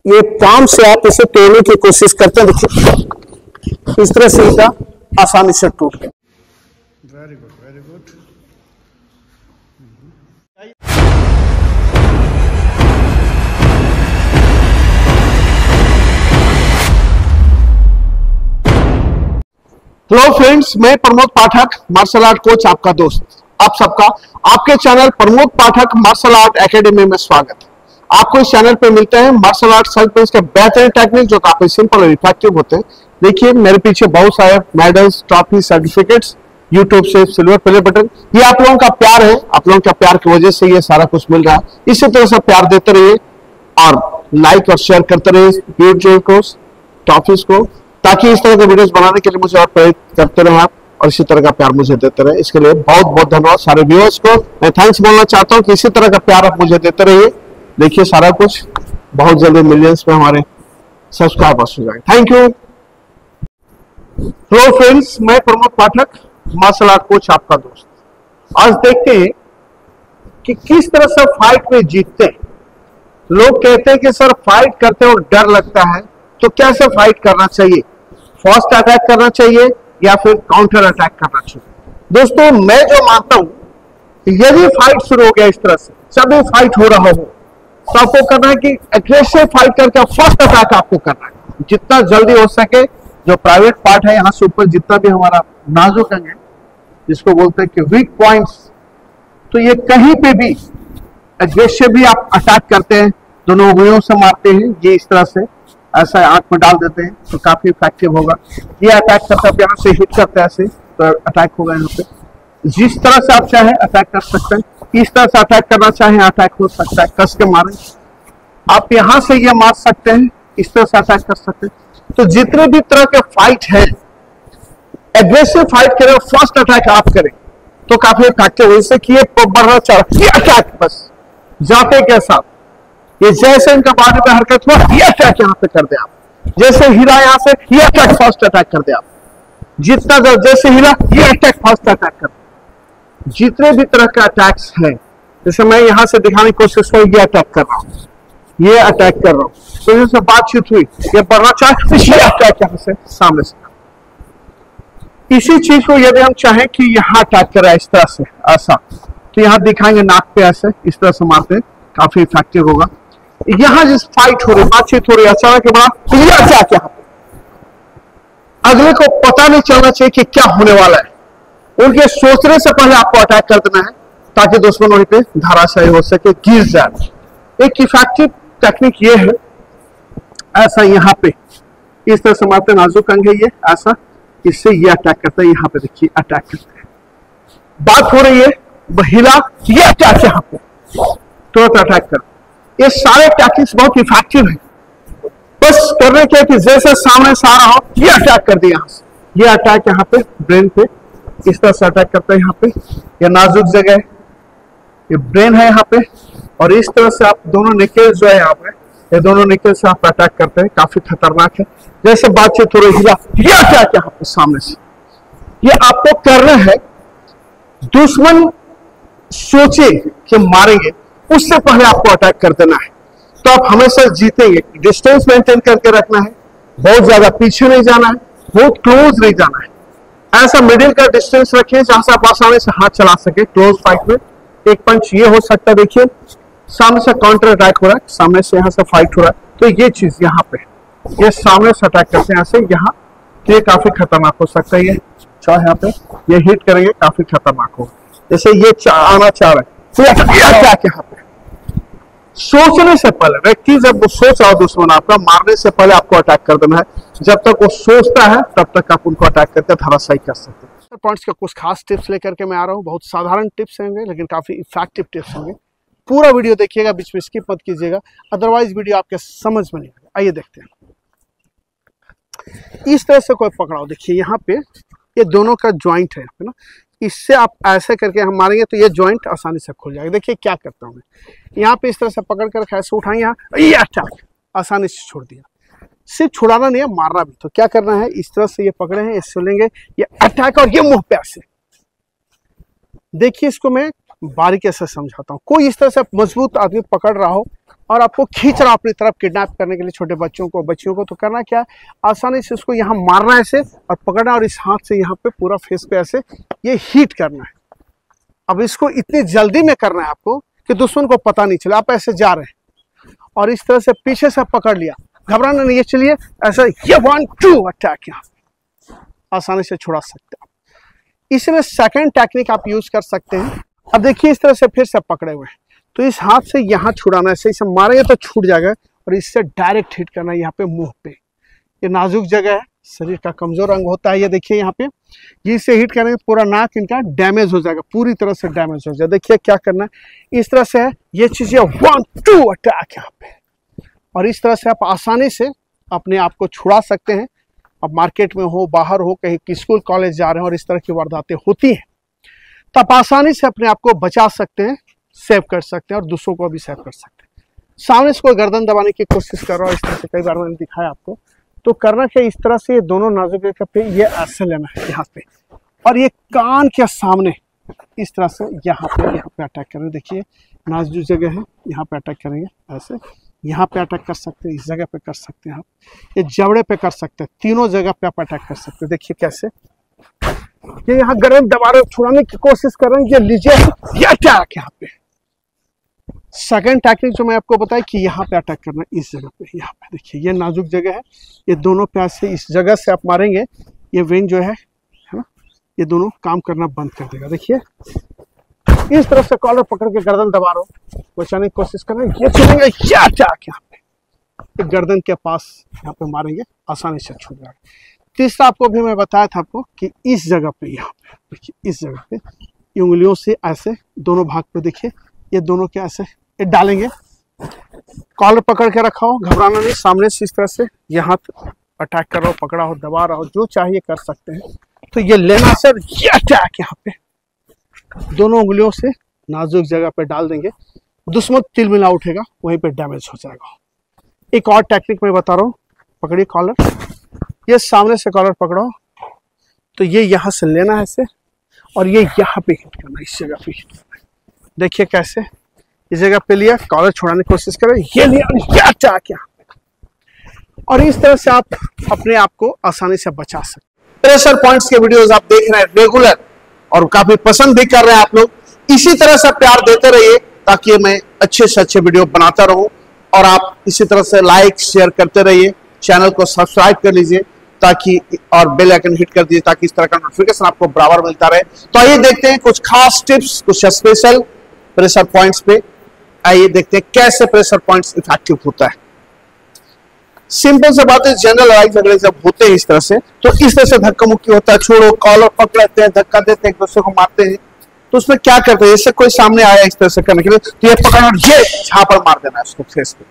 ये पाम से आप इसे तोड़ने की कोशिश करते हैं, देखिए इस तरह से इसका आसानी से टूट गया। Very good, very good. Hello friends, मैं प्रमोद पाठक, मार्शल आर्ट कोच, आपका दोस्त। आप सबका आपके चैनल प्रमोद पाठक मार्शल आर्ट एकेडमी में स्वागत है। आपको इस चैनल पे मिलते हैं मार्शल आर्ट सेल्फ डिफेंस के बेहतरीन टेक्निक जो काफी सिंपल और इफेक्टिव होते हैं। देखिए मेरे पीछे बहुत सारे मेडल्स, ट्रॉफी, सर्टिफिकेट्स, यूट्यूब से सिल्वर प्ले बटन, ये आप लोगों का प्यार है। आप लोगों का प्यार की वजह से ये सारा कुछ मिल रहा है। इसी तरह से प्यार देते रहिए और लाइक और शेयर करते रहिए यूट्यूब को, ट्रॉफीज को, ताकि इस तरह के वीडियोस बनाने के लिए मुझे और प्रेरित करते रहे आप, और इसी तरह का प्यार मुझे देते रहे। इसके लिए बहुत बहुत धन्यवाद सारे व्यूअर्स को। मैं थैंक्स बोलना चाहता हूं कि इसी तरह का प्यार आप मुझे देते रहिए। देखिए सारा कुछ बहुत जल्दी मिलियंस में हमारे सब्सक्राइबर्स हो जाएंगे। Thank you. हेलो फ्रेंड्स, मैं प्रमोद पाठक, मार्शल आर्ट कोच, आपका दोस्त। आज देखते हैं कि किस तरह से फाइट में जीतते हैं। लोग कहते हैं कि सर फाइट करते हो डर लगता है, तो कैसे फाइट करना चाहिए? फर्स्ट अटैक करना चाहिए या फिर काउंटर अटैक करना चाहिए? दोस्तों मैं जो मानता हूं, यदि फाइट शुरू हो गया इस तरह से, जब भी फाइट हो रहा हो, तो आपको करना है कि एग्रेसिव फाइट करके फर्स्ट अटैक आपको करना है जितना जल्दी हो सके। जो प्राइवेट पार्ट है, यहां से ऊपर जितना भी हमारा नाजुक अंग है, जिसको बोलते हैं कि वीक पॉइंट्स, तो ये कहीं पे भी एग्रेसिव भी आप अटैक करते हैं, दोनों उंगलियों से मारते हैं, ये इस तरह से ऐसा आंख में डाल देते हैं तो काफी इफेक्टिव होगा। ये अटैक करते हैं, यहाँ से हिट करते हैं ऐसे, तो अटैक होगा यहाँ पे। जिस तरह से आप चाहें अटैक कर सकते हैं, इस तरह से अटैक करना चाहें अटैक हो सकता है, कस के मारें। आप यहाँ से ये मार सकते हैं, इस तरह से अटैक कर सकते हैं। तो जितने भी तरह के फाइट है, एग्रेसिव फाइट करें, फर्स्ट अटैक आप करें तो काफी इफेक्टिव हो। इससे कि ये बढ़ना चाह ये अटैक बस जाते के साथ, ये जैसे इनका बॉडी पे हरकत हुआ, ये अटैक यहाँ पे कर दे आप। जैसे हिला यहाँ से, ये अटैक फर्स्ट अटैक कर दे आप। जितना जैसे हिला, ये अटैक फर्स्ट अटैक कर दे। जितने भी तरह के अटैक्स हैं, जैसे मैं यहाँ से दिखाने की कोशिश कर, ये अटैक कर रहा हूँ, ये अटैक कर रहा हूँ, तो जैसे बातचीत हुई, ये बढ़ना चाहे, ये अटैक यहाँ से सामने से। इसी चीज को यदि हम चाहें कि यहाँ अटैक करें इस तरह से ऐसा, तो यहाँ दिखाएंगे नाक पे ऐसे, इस तरह से मारते हैं, काफी इफेक्टिव होगा। यहां जिस फाइट हो रही, बातचीत हो रही, अचानक के बाद ये अटैक यहाँ पे, अगले को पता नहीं चलना चाहिए कि क्या होने वाला है। उनके सोचने से पहले आपको अटैक कर देना है, ताकि दुश्मन वहीं पे धराशायी हो सके, गिर जाए। एक इफेक्टिव टेक्निक ये है, ऐसा यहाँ पे इस तरह से मारते, नाजुक अंग है ये ऐसा, इससे ये अटैक करता है। यहाँ पे देखिए अटैक करते हैं, बात हो रही है, हिला, ये अटैक यहाँ पे, तुरंत अटैक कर। ये सारे टैक्टिक्स बहुत इफेक्टिव है। बस करने के कि जैसे सामने से आ रहा हो, ये अटैक कर दिया यहाँ से, ये अटैक यहाँ पे ब्रेन पे, इस तरह से अटैक करते हैं यहाँ पे। ये नाजुक जगह है, ये ब्रेन है यहाँ पे, और इस तरह से आप दोनों निकेल जो है यहाँ पे, ये दोनों निकेल से आप अटैक करते हैं, काफी खतरनाक है। जैसे बातचीत हो रही, हिला, ये अटैक यहाँ पे सामने से, ये आपको करना है। दुश्मन सोचे कि मारेंगे, उससे पहले आपको अटैक कर देना है, तो आप हमेशा जीतेंगे। डिस्टेंस मेंटेन करके रखना है, बहुत ज्यादा पीछे नहीं जाना है, बहुत क्लोज नहीं जाना है। ऐसा मिडिल का डिस्टेंस रखें जहां से आप आसानी से हाथ चला सके। क्लोज फाइट में एक पंच ये हो सकता है, देखिए सामने से काउंटर अटैक हो रहा है, सामने से यहाँ से फाइट हो रहा है, तो ये चीज यहाँ पे, ये सामने से अटैक करते हैं ऐसे यहाँ, तो ये काफी खतरनाक हो सकता है। ये चाहे यहाँ पे ये हिट करेंगे, काफी खतरनाक हो। जैसे ये आना चाह रहा है, तो अटैक यहाँ पे। सोचने से पहले व्यक्ति जब वो सोच रहा हो दुश्मन आपका, मारने से पहले आपको अटैक कर देना है। जब तक वो सोचता है तब तक आप उनको अटैक करके धराशायी कर सकते हैं। पॉइंट्स का कुछ खास टिप्स लेकर के मैं आ रहा हूँ। बहुत साधारण टिप्स होंगे लेकिन काफी इफेक्टिव टिप्स होंगे। पूरा वीडियो देखिएगा, बीच में स्किप मत कीजिएगा, अदरवाइज वीडियो आपके समझ में नहीं आएगा। आइए देखते हैं। इस तरह से कोई पकड़ाओ, देखिए यहाँ पे ये दोनों का ज्वाइंट है ना, इससे आप ऐसे करके हम मारेंगे तो ये जॉइंट आसानी से खुल जाएगा। देखिए क्या करता हूँ मैं, यहाँ पे इस तरह से पकड़ कर ऐसे उठाएंगे, यहाँ ये अटैक आसानी से छोड़ दिया। सिर्फ छुड़ाना नहीं है, मारना भी। तो क्या करना है, इस तरह से ये पकड़े हैं, इससे लेंगे ये अटैक और ये मुंह पे ऐसे। देखिए इसको मैं बारीकी से समझाता हूँ। कोई इस तरह से मजबूत आदमी पकड़ रहा हो और आपको खींच रहा अपनी तरफ किडनैप करने के लिए छोटे बच्चों को बच्चियों को, तो करना क्या, आसानी से उसको यहाँ मारना है ऐसे और पकड़ना और इस हाथ से यहाँ पे पूरा फेस पे ऐसे ये हीट करना है। अब इसको इतनी जल्दी में करना है आपको कि दुश्मन को पता नहीं चला। आप ऐसे जा रहे हैं और इस तरह से पीछे से पकड़ लिया, घबराना नहीं है, चलिए ऐसा ये 1 2 अटैक, यहाँ आसानी से छुड़ा सकते हैं। इसमें सेकंड टेक्निक आप यूज कर सकते हैं। अब देखिए इस तरह से फिर से पकड़े हुए हैं, तो इस हाथ से यहाँ छुड़ाना है, इसे मारेंगे तो छूट जाएगा और इससे डायरेक्ट हिट करना है यहाँ पे मुंह पे। ये नाजुक जगह है, शरीर का कमजोर अंग होता है, ये देखिए यहाँ पे, ये इससे हिट करेंगे पूरा नाक इनका डैमेज हो जाएगा, पूरी तरह से डैमेज हो जाएगा। देखिए क्या करना है, इस तरह से है ये चीज, 1 2 अटैक यहाँ पे, और इस तरह से आप आसानी से अपने आप को छुड़ा सकते हैं। अब मार्केट में हो, बाहर हो, कहीं स्कूल कॉलेज जा रहे हैं और इस तरह की वारदातें होती हैं, तो आप आसानी से अपने आप को बचा सकते हैं, सेव कर सकते हैं और दूसरों को भी सेव कर सकते हैं। सामने से कोई गर्दन दबाने की कोशिश कर रहा हो, इस तरह से कई बार मैंने दिखाया आपको, तो करना क्या, इस तरह से ये दोनों नाजुक जगह पे ये ऐसे लेना है यहाँ पे, और ये कान के सामने इस तरह से यहाँ पे अटैक करेंगे। देखिए नाजुक जगह है, यहाँ पे अटैक करेंगे ऐसे, यहाँ पे अटैक कर सकते हैं, इस जगह पे कर सकते हैं आप, ये जबड़े पे कर सकते हैं, तीनों जगह पे आप अटैक कर सकते हैं। देखिए कैसे ये यहाँ गर्दन दबा रहे छुड़ाने की कोशिश कर रहे हैं, ये लीजिए ये अटैक यहाँ पे। सेकंड टेक्निक जो मैं आपको बताया कि यहाँ पे अटैक करना है, इस जगह पे, यहाँ पे देखिए ये नाजुक जगह है, ये दोनों पे ऐसे इस जगह से आप मारेंगे, ये वेन जो है ना, ये दोनों काम करना बंद कर देगा। देखिए इस तरफ से कॉलर पकड़ के गर्दन दबा रहा हूँ, बचाने की कोशिश कर रहे हैं, ये चलेंगे ये अटैक यहाँ पे, गर्दन के पास यहाँ पे मारेंगे, आसानी से छूट जाएगा। तीसरा आपको भी मैं बताया था आपको कि इस जगह पे, यहाँ पे देखिए इस जगह पे उंगलियों से ऐसे दोनों भाग पे देखिए, ये दोनों के ऐसे ये डालेंगे, कॉलर पकड़ के रखा हो, घबराना नहीं, सामने से इस तरह से ये हाथ अटैक कर रहा हो, पकड़ा हो, दबा रहा हो, जो चाहिए कर सकते हैं। तो ये लेना सर, ये अटैक यहाँ पे दोनों उंगलियों से नाजुक जगह पे डाल देंगे, दुश्मन तिलमिला उठेगा, वहीं पे डैमेज हो जाएगा। एक और टेक्निक मैं बता रहा हूँ, पकड़िए कॉलर, ये सामने से कॉलर पकड़ो, तो ये यहाँ से लेना है ऐसे, और ये यहाँ पे हिट करना, इस जगह पे हिट करना। देखिए कैसे इस जगह पे लिया, कॉलर छुड़ाने की कोशिश करें, ये लिया, ये अटैक यहाँ पे, और इस तरह से आप अपने आप को आसानी से बचा सकते। प्रेशर पॉइंट्स के वीडियोस आप देख रहे हैं रेगुलर और काफी पसंद भी कर रहे हैं आप लोग, इसी तरह से प्यार देते रहिए ताकि मैं अच्छे से अच्छे वीडियो बनाता रहूं, और आप इसी तरह से लाइक शेयर करते रहिए, चैनल को सब्सक्राइब कर लीजिए ताकि, और बेल आइकन हिट कर दीजिए ताकि इस तरह का नोटिफिकेशन आपको बराबर मिलता रहे। तो आइए देखते हैं कुछ खास टिप्स, कुछ स्पेशल प्रेशर पॉइंट्स पे। आइए देखते हैं कैसे प्रेशर पॉइंट्स इफेक्टिव होता है। सिंपल से बात है, जनरल लड़ाई झगड़े जब होते हैं इस तरह से, तो इस तरह से धक्का मुक्की होता है, छोड़ो, कॉलर पकड़ लेते हैं, धक्का देते हैं, एक दूसरे को मारते हैं। तो उसमें क्या करते हैं, जैसे कोई सामने आया इस तरह से करने के लिए, तो ये पकड़ना और ये झापड़ मार देना है उसको फेस पे।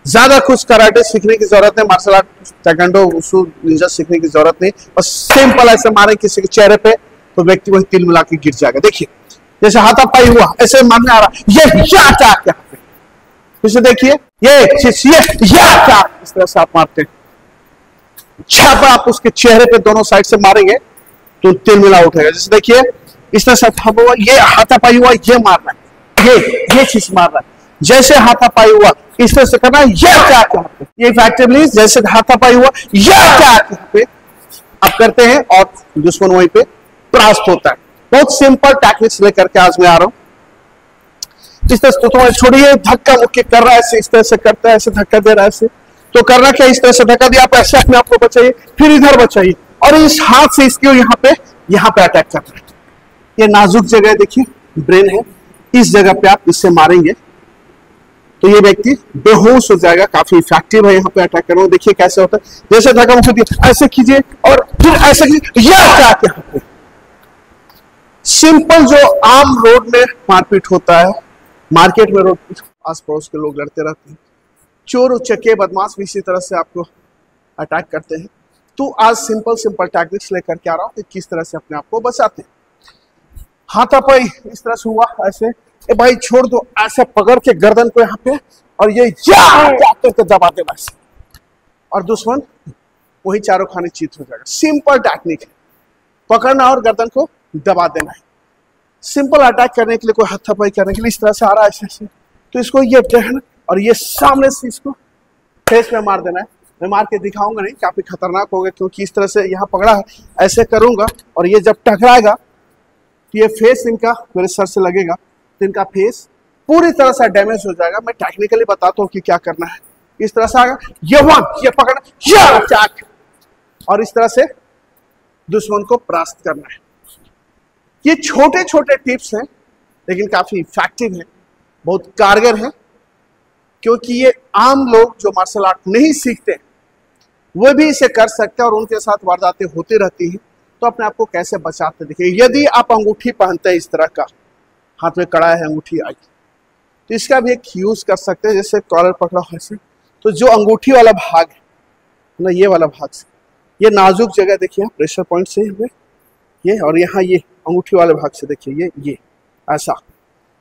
ज्यादा कुछ कराटे सीखने की जरूरत नहीं, martial art, taekwondo, wushu, ninja सीखने की जरूरत नहीं, बस सिंपल ऐसे मारे किसी के चेहरे पे तो व्यक्ति वही तिल मिला के गिर जाएगा। देखिए जैसे हाथापाई हुआ, ऐसे मारने आ रहा, ये अटैक यहाँ पे, इसे देखिए ये अटैक, इस तरह से आप मारते हैं, छापा आप उसके चेहरे पे दोनों साइड से मारेंगे तो तिल मिला उठेगा। जैसे देखिए इस तरह से हुआ, ये हाथापाई हुआ, ये मारना है, ये चीज मारना है, जैसे हाथापाई हुआ इस तरह से करना है, ये अटैक यहाँ पे, ये इफेक्टिवली जैसे हाथापाई हुआ, ये अटैक यहाँ पे आप करते हैं और दुश्मन वहीं पे परास्त होता है। बहुत सिंपल टेक्निक्स लेकर के आज मैं आ रहा हूं। इस तरह से तो छोड़िए, धक्का मुक्की कर रहा है ऐसे, इस तरह से करता है, ऐसे धक्का दे रहा है ऐसे, तो करना क्या, इस तरह से धक्का दिया, आप ऐसे अपने आप को बचाइए, फिर इधर बचाइए, और इस हाथ से इसके यहाँ पे अटैक करना है। ये नाजुक जगह है, देखिए ब्रेन है, इस जगह पे आप इससे मारेंगे तो ये व्यक्ति बेहोश हो जाएगा। काफी इफेक्टिव है यहाँ पे अटैक करना। देखिए कैसे होता है, जैसे धक्का मुक्की दिया, ऐसे कीजिए और फिर ऐसे कीजिए, ये अटैक यहाँ पे। सिंपल जो आम रोड में मारपीट होता है, मार्केट में रोड आस पड़ोस के लोग लड़ते रहते हैं, चोर उचक्के बदमाश भी इसी तरह से आपको अटैक करते हैं। तो आज सिंपल टैक्टिक्स लेकर के आ रहा हूं कि किस तरह से अपने आप को बचाते हैं। हाथापाई इस तरह से हुआ, ऐसे ए भाई छोड़ दो, ऐसे पकड़ के गर्दन को यहाँ पे, और ये करके दबा दे बस, और दुश्मन वही चारों खाने चीत हो जाएगा। सिंपल टेक्निक है, पकड़ना और गर्दन को दबा देना है। सिंपल अटैक करने के लिए, कोई हाथापाई करने के लिए इस तरह से आ रहा है ऐसे, तो इसको ये और ये सामने से इसको फेस में मार देना है। मैं मार के दिखाऊंगा नहीं, काफी खतरनाक होगा, क्योंकि इस तरह से यहाँ पकड़ा है, ऐसे करूंगा और ये जब टकराएगा तो ये फेस इनका मेरे सर से लगेगा तो इनका फेस पूरी तरह से डैमेज हो जाएगा। मैं टेक्निकली बताता हूँ कि क्या करना है। इस तरह से आएगा, ये पकड़ना, ये अटैक, और इस तरह से दुश्मन को परास्त करना है। ये छोटे छोटे टिप्स हैं लेकिन काफी इफेक्टिव है, बहुत कारगर है, क्योंकि ये आम लोग जो मार्शल आर्ट नहीं सीखते वो भी इसे कर सकते हैं और उनके साथ वारदातें होती रहती हैं। तो अपने आप को कैसे बचाते देखिए, यदि आप अंगूठी पहनते हैं, इस तरह का हाथ में कड़ा है, अंगूठी आई, तो इसका भी एक यूज कर सकते हैं। जैसे कॉलर पकड़ा हो ऐसे, तो जो अंगूठी वाला भाग है ना, ये वाला भाग से, ये नाजुक जगह देखिए, प्रेशर पॉइंट से हुए ये, और यहाँ ये अंगूठी वाले भाग से देखिए ये ऐसा।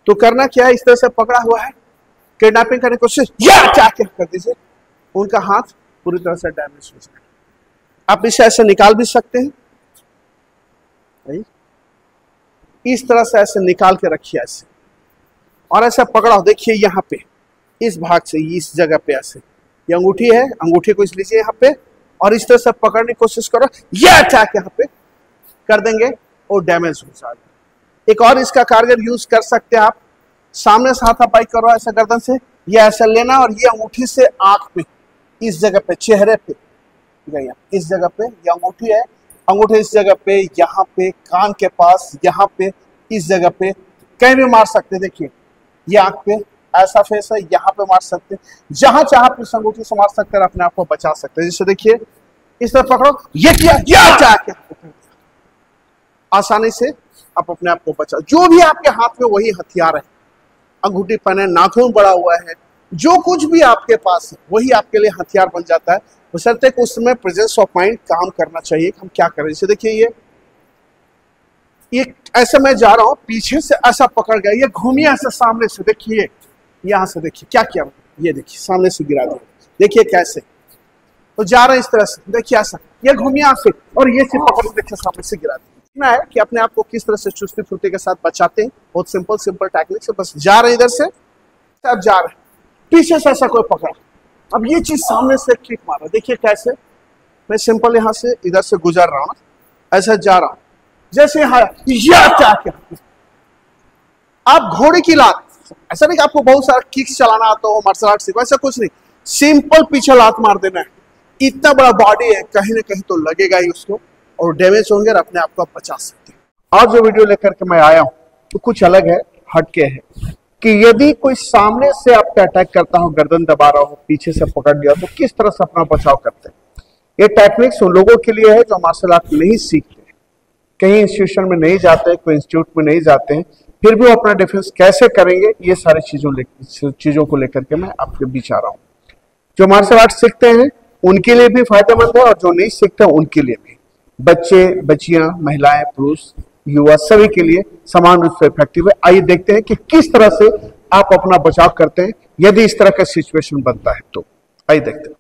तो करना क्या है, इस तरह से पकड़ा हुआ है, किडनैपिंग करने की कोशिश, क्या कर दीजिए, उनका हाथ पूरी तरह से डैमेज हो जाए। आप इसे ऐसे निकाल भी सकते हैं, इस तरह से ऐसे निकाल के रखिए ऐसे, और ऐसा पकड़ा हो, देखिए यहाँ पे इस भाग से, इस जगह पे ऐसे, ये अंगूठी है, अंगूठी को इस लीजिए यहाँ पे और इस तरह से पकड़ने की कोशिश करो, ये अटैक यहाँ पे कर देंगे और डैमेज हो जाएगा। एक और इसका कारगर यूज कर सकते हैं आप, सामने से हाथापाई करो ऐसा गर्दन से, ये ऐसा लेना और ये अंगूठी से आंख पे, इस जगह पे, चेहरे पे, इस जगह पे ये अंगूठी है, अंगूठे इस जगह पे, यहाँ पे, कान के पास, यहाँ पे, इस जगह पे, कहीं भी मार सकते। देखिए ये आंख पे ऐसा फेस है, यहाँ पे मार सकते, जहां चाह आप इस अंगूठी से मार सकते हैं, अपने आप को बचा सकते हैं। जैसे देखिए इस तरह पकड़ो, ये क्या आसानी से आप अपने आप को बचा। जो भी आपके हाथ में वही हथियार है, अंगूठी पहने, नाखून बड़ा हुआ है, जो कुछ भी आपके पास है वही आपके लिए हथियार बन जाता है, बशर्ते कि उस समय प्रेजेंस ऑफ माइंड काम करना चाहिए कि हम क्या करें। जैसे देखिए ये ऐसे मैं जा रहा हूँ, पीछे से ऐसा पकड़ गया, ये घूमिए ऐसे सामने से, देखिए यहाँ से, देखिए क्या किया, ये देखिए सामने से गिरा दिया, देखिए कैसे, तो जा रहे हैं इस तरह से, देखिए ऐसा, ये घूमिए से और ये से पकड़, देखिए सामने से गिरा दिया। है कि अपने आप को किस तरह से चुस्ती फुर्ती के साथ बचाते हैं, बहुत सिंपल टेक्निक से, बस जा रहे हैं इधर से, अब जा रहे हैं, पीछे से ऐसा कोई पकड़ा, अब ये चीज सामने से किक मारा, देखिए कैसे, मैं सिंपल यहाँ से इधर से गुजर रहा हूँ ना, ऐसा जा रहा हूँ, जैसे क्या आप घोड़े की लात, ऐसा नहीं कि आपको बहुत सारा किक्स चलाना आता हो, मार्शल आर्ट सीखो, ऐसा कुछ नहीं, सिंपल पीछे लात मार देना है। इतना बड़ा बॉडी है, कहीं ना कहीं तो लगेगा ही उसको और डैमेज होंगे और अपने आप को आप बचा सकते हैं। आज जो वीडियो लेकर के मैं आया हूँ तो कुछ अलग है, हटके है, कि यदि कोई सामने से आपका अटैक करता हो, गर्दन दबा रहा हो, पीछे से पकड़ लिया, तो किस तरह से अपना बचाव करते हैं। ये टेक्निक्स उन लोगों के लिए है जो मार्शल आर्ट नहीं सीखते, कहीं इंस्टीट्यूशन में नहीं जाते, कोई इंस्टीट्यूट में नहीं जाते हैं, फिर भी वो अपना डिफेंस कैसे करेंगे, ये सारी चीजों को लेकर के मैं आपके बीच आ रहा हूँ। जो मार्शल आर्ट सीखते हैं उनके लिए भी फायदेमंद है और जो नहीं सीखते उनके लिए भी, बच्चे, बच्चियां, महिलाएं, पुरुष, युवा, सभी के लिए समान रूप से इफेक्टिव है। आइए देखते हैं कि किस तरह से आप अपना बचाव करते हैं यदि इस तरह का सिचुएशन बनता है तो। आइए देखते हैं।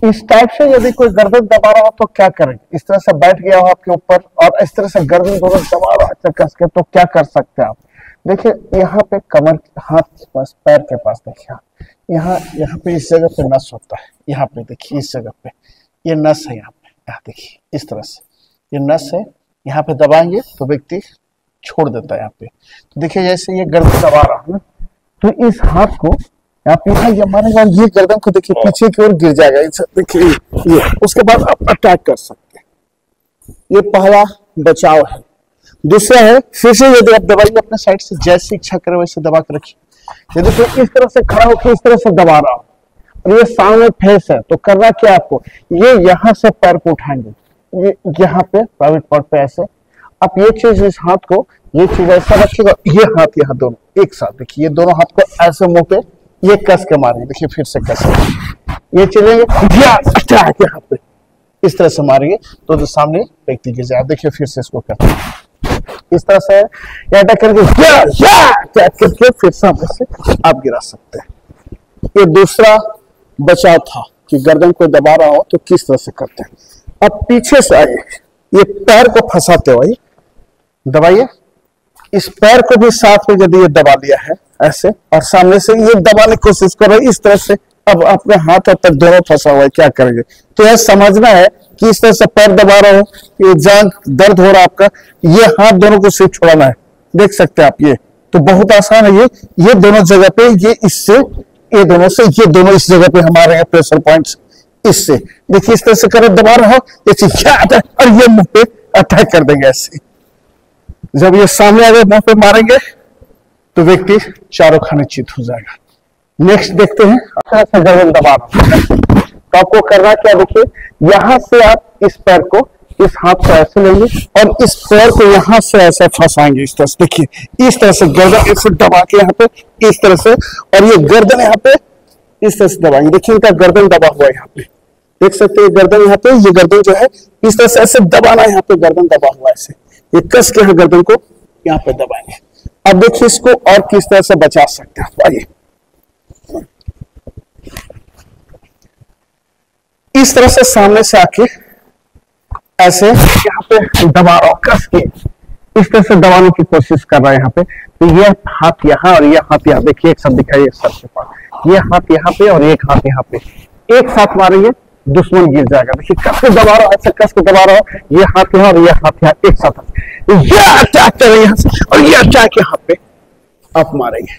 इस टाइप से यदि कोई गर्दन दबा रहा हो तो क्या करें, इस तरह से बैठ गया हो आपके ऊपर और इस तरह से गर्दन दोनों दबा रहा है कस के, तो क्या कर सकते हैं आप। देखिए यहाँ पे कमर, हाथ के पास, पैर के पास, देखिए यहाँ पे इस जगह पे नस होता है, यहाँ पे देखिए इस जगह पे ये नस है, यहाँ देखिए इस तरह से ये नस है, यहाँ पे दबाएंगे तो व्यक्ति छोड़ देता है यहाँ पे। तो देखिए जैसे ये गर्दन दबा रहा हूँ तो इस हाथ को आप यहाँ ये मारेंगे और ये गर्दन को देखिए पीछे की ओर गिर जाएगा, देखिए ये, उसके बाद आप अटैक कर सकते हैं। ये पहला बचाव है। दूसरा है, फिर से यदि आप दबाइए अपने साइड से, जैसी इच्छा करें वैसे दबा कर रखिए। यदि कोई इस तरह से खड़ा होकर इस तरह से दबा रहा हो और ये सामने फेस है तो करना क्या आपको, ये यहाँ से पैर को उठाएंगे, ये यहाँ पे प्राइवेट पार्ट पे ऐसे, आप ये चीज इस हाथ को, ये चीज ऐसा रखिएगा, ये हाथ यहाँ दोनों एक साथ, देखिए ये दोनों हाथ को ऐसे मुंह पे ये कस के मारेंगे, देखिए फिर से कस, ये चलेंगे यहाँ पे इस तरह से मारेंगे तो जो सामने व्यक्ति गिर जाए। देखिए फिर से इसको करते हैं इस तरह से, अटैक करके फिर सामने से आप गिरा सकते हैं। ये दूसरा बचाव था कि गर्दन को दबा रहा हो तो किस तरह से करते हैं। अब पीछे से आइए, ये पैर को फंसाते हुए दबाइए, इस पैर को भी साथ में यदि ये दबा लिया है ऐसे, और सामने से ये दबाने की कोशिश कर रहे हैं इस तरह से, अब अपने हाथ और तक दोनों फंसा हुआ है, क्या करेंगे? तो यह समझना है कि इस तरह से पैर दबा रहे हो, ये जांघ दर्द हो रहा है आपका, ये हाथ दोनों को सिर्फ छोड़ाना है। देख सकते हैं आप, ये तो बहुत आसान है। ये दोनों जगह पे, ये इससे, ये दोनों से, ये दोनों इस जगह पे हमारे हैं प्रेशर पॉइंट्स। इससे देखिए इस तरह से कर दबा रहा हो, और ये मुंह पे अटैक कर देंगे ऐसे। जब ये सामने आगे मुंह पे मारेंगे तो व्यक्ति चारों खाने चित हो जाएगा। नेक्स्ट देखते हैं, गर्दन दबा रहा हूं तो आपको करना क्या, देखिए यहां से आप इस पैर को, इस हाथ को ऐसे लेंगे और इस पैर को यहां से ऐसे फंसाएंगे इस तरह से। देखिए इस तरह से गर्दन ऐसे दबा के यहाँ पे इस तरह से, और ये गर्दन यहाँ पे इस तरह से दबाएंगे। देखिए इनका गर्दन दबा हुआ है यहाँ पे, देख सकते हैं गर्दन यहाँ पे, ये गर्दन जो है इस तरह से ऐसे दबाना है, यहाँ पे गर्दन दबा हुआ है ऐसे, ये कस के यहाँ गर्दन को यहाँ पे दबाएंगे। अब देखिए इसको और किस तरह से बचा सकते हैं। आइए इस तरह से सामने से आके ऐसे यहाँ पे दबा रहा हूं कस के, इस तरह से दबाने की कोशिश कर रहा है यहाँ पे। तो ये हाथ यहाँ और ये हाथ यहाँ, देखिए एक साथ दिखाइए सर के पास, ये हाथ यहाँ पे और एक हाथ यहाँ पे, एक साथ मारेंगे दुश्मन गिर जाएगा। देखिए कस के दबा रहा हूं, ऐसे कस के दबा रहा हूं, ये हाथ यहाँ और ये हाथ यहाँ एक साथ, ये अटैक करेंगे यहाँ से और ये अटैक यहाँ पे आप मारेंगे।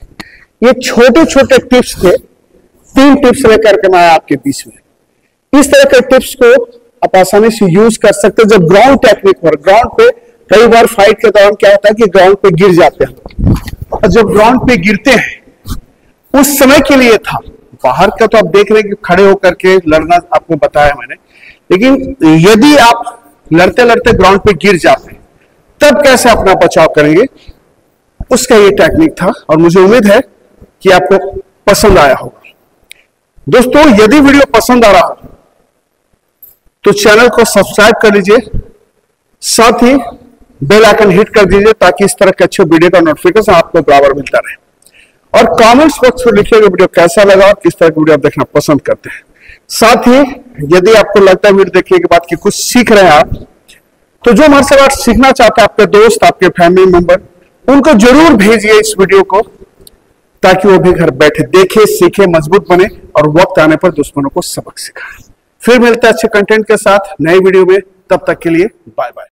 ये छोटे छोटे टिप्स थे, 3 टिप्स लेकर के मैं आपके बीच में, इस तरह के टिप्स को आप आसानी से यूज कर सकते हैं जब ग्राउंड टेक्निक हो। ग्राउंड पे कई बार फाइट के दौरान क्या होता है कि ग्राउंड पे गिर जाते हैं, और जब ग्राउंड पे गिरते हैं उस समय के लिए था, बाहर का तो आप देख रहे हैं कि खड़े होकर के लड़ना आपको बताया मैंने, लेकिन यदि आप लड़ते लड़ते ग्राउंड पे गिर जाते हैं तब कैसे अपना बचाव करेंगे, उसका ये टेक्निक था। और मुझे उम्मीद है कि आपको पसंद आया होगा। दोस्तों यदि वीडियो पसंद आ रहा हो तो चैनल को सब्सक्राइब कर लीजिए, साथ ही बेल आइकन हिट कर दीजिए ताकि इस तरह के अच्छे वीडियो का नोटिफिकेशन आपको बराबर मिलता रहे। और कमेंट्स बॉक्स में लिखिएगा वीडियो कैसा लगा और किस तरह की वीडियो आप देखना पसंद करते हैं। साथ ही यदि आपको लगता है वीडियो देखने के बाद कि कुछ सीख रहे हैं आप, तो जो हमारे से बात सीखना चाहते हैं, आपके दोस्त, आपके फैमिली मेंबर, उनको जरूर भेजिए इस वीडियो को, ताकि वो भी घर बैठे देखे, सीखे, मजबूत बने और वक्त आने पर दुश्मनों को सबक सिखाए। फिर मिलते हैं अच्छे कंटेंट के साथ नए वीडियो में, तब तक के लिए बाय बाय।